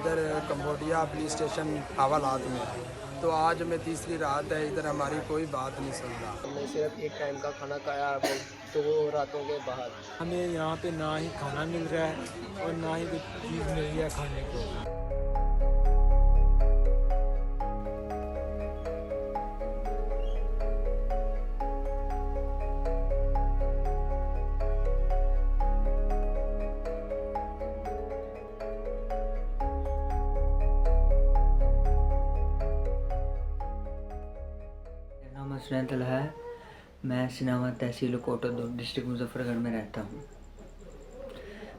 इधर Cambodia police station हवालात में। तो आज में तीसरी रात है, इधर हमारी कोई बात नहीं सुन रहा। हमने सिर्फ एक टाइम का खाना खाया, वो 2 रातों के बाद। हमें यहाँ पे ना ही खाना मिल रहा है और ना ही कुछ चीज़ मिल रही है खाने को। मेरा नाम असरत है। मैं सिनावा तहसील कोटद्दू डिस्ट्रिक्ट मुजफ्फरगढ़ में रहता हूँ।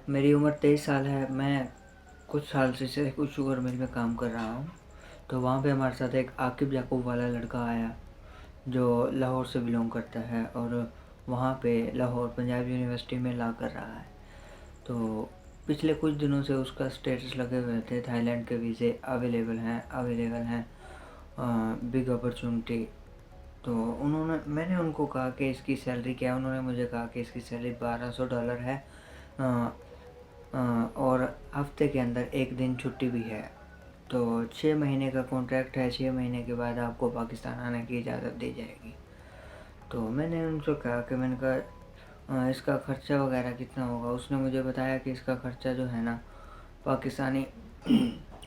मेरी उम्र 23 साल है। मैं कुछ साल से कुछ शुगर मिल में काम कर रहा हूँ। तो वहाँ पे हमारे साथ एक आकिब याकूब वाला लड़का आया जो लाहौर से बिलोंग करता है और वहाँ पे लाहौर पंजाब यूनिवर्सिटी में लॉ कर रहा है। तो पिछले कुछ दिनों से उसका स्टेटस लगे हुए थे, थाईलैंड के वीज़े अवेलेबल हैं बिग अपॉर्चुनिटी। तो मैंने उनको कहा कि इसकी सैलरी क्या है। उन्होंने मुझे कहा कि इसकी सैलरी $1200 है और हफ्ते के अंदर एक दिन छुट्टी भी है। तो 6 महीने का कॉन्ट्रैक्ट है। 6 महीने के बाद आपको पाकिस्तान आने की इजाज़त दी जाएगी। तो मैंने उनसे कहा कि इसका ख़र्चा वगैरह कितना होगा। उसने मुझे बताया कि इसका ख़र्चा जो है ना पाकिस्तानी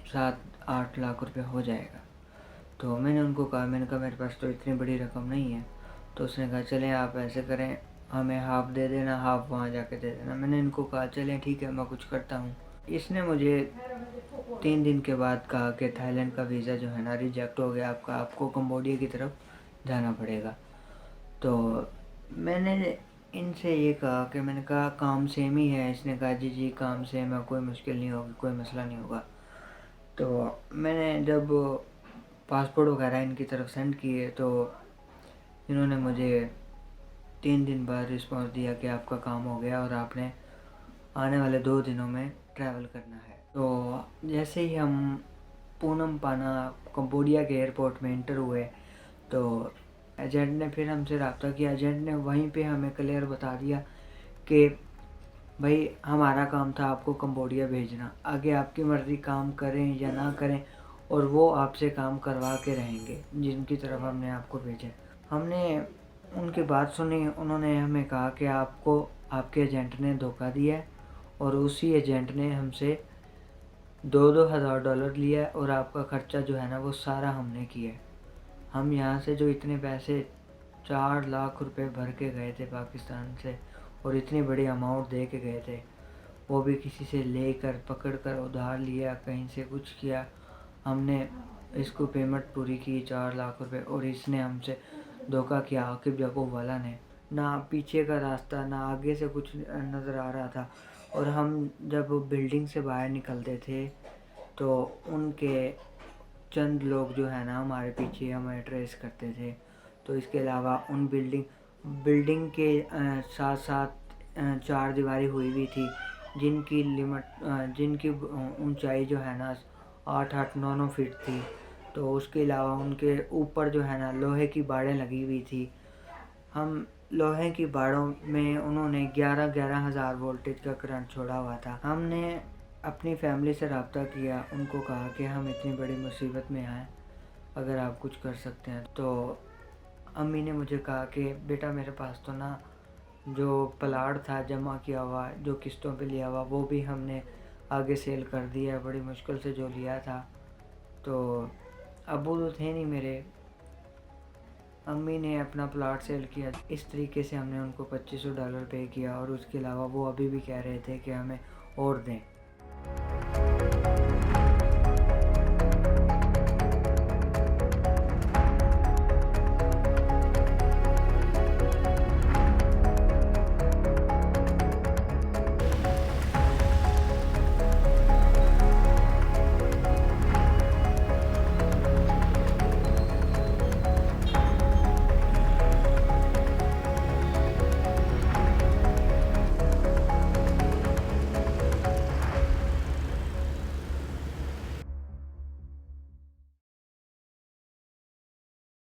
7-8 लाख रुपए हो जाएगा। तो मैंने कहा मेरे पास तो इतनी बड़ी रकम नहीं है। तो उसने कहा चलें आप ऐसे करें, हमें हाफ़ दे देना, हाफ़ वहाँ जाके दे देना। मैंने इनको कहा चलें ठीक है, मैं कुछ करता हूँ। इसने मुझे 3 दिन के बाद कहा कि थाईलैंड का वीज़ा जो है ना रिजेक्ट हो गया आपका, आपको कंबोडिया की तरफ जाना पड़ेगा। तो मैंने इनसे ये कहा कि मैंने कहा काम सेम ही है। इसने कहा जी जी काम सेम है, कोई मुश्किल नहीं होगी, कोई मसला नहीं होगा। तो मैंने जब पासपोर्ट वगैरह इनकी तरफ सेंड किए तो इन्होंने मुझे 3 दिन बाद रिस्पांस दिया कि आपका काम हो गया और आपने आने वाले 2 दिनों में ट्रैवल करना है। तो जैसे ही हम पूनम पाना कंबोडिया के एयरपोर्ट में इंटर हुए तो एजेंट ने फिर हमसे रब्ता किया। एजेंट ने वहीं पे हमें क्लियर बता दिया कि भाई हमारा काम था आपको कंबोडिया भेजना, आगे आपकी मर्ज़ी काम करें या ना करें, और वो आपसे काम करवा के रहेंगे जिनकी तरफ हमने आपको भेजा। हमने उनकी बात सुनी। उन्होंने हमें कहा कि आपको आपके एजेंट ने धोखा दिया है और उसी एजेंट ने हमसे $2,000 लिया है और आपका ख़र्चा जो है ना वो सारा हमने किया है। हम यहाँ से जो इतने पैसे 4 लाख रुपए भर के गए थे पाकिस्तान से और इतनी बड़ी अमाउंट दे के गए थे, वो भी किसी से लेकर पकड़ कर उधार लिया, कहीं से कुछ किया। हमने इसको पेमेंट पूरी की 4 लाख रुपए और इसने हमसे धोखा किया। आकिब याकूब वाला ने ना पीछे का रास्ता ना आगे से कुछ नज़र आ रहा था। और हम जब बिल्डिंग से बाहर निकलते थे तो उनके चंद लोग जो है ना हमारे पीछे हमें ट्रेस करते थे। तो इसके अलावा उन बिल्डिंग के साथ साथ 4 दीवारी हुई हुई थी जिनकी ऊंचाई जो है ना 8-8 9 फीट थी। तो उसके अलावा उनके ऊपर जो है ना लोहे की बाड़ें लगी हुई थी। हम लोहे की बाड़ों में उन्होंने 11-11 हज़ार वोल्टेज का करंट छोड़ा हुआ था। हमने अपनी फैमिली से रब्ता किया, उनको कहा कि हम इतनी बड़ी मुसीबत में आए, अगर आप कुछ कर सकते हैं। तो अम्मी ने मुझे कहा कि बेटा मेरे पास तो ना जो प्लाट था जमा किया हुआ, जो किस्तों पे लिया हुआ, वो भी हमने आगे सेल कर दिया, बड़ी मुश्किल से जो लिया था। तो अब्बू तो थे नहीं मेरे, अम्मी ने अपना प्लाट सेल किया। इस तरीके से हमने उनको $2500 पे किया और उसके अलावा वो अभी भी कह रहे थे कि हमें और दें।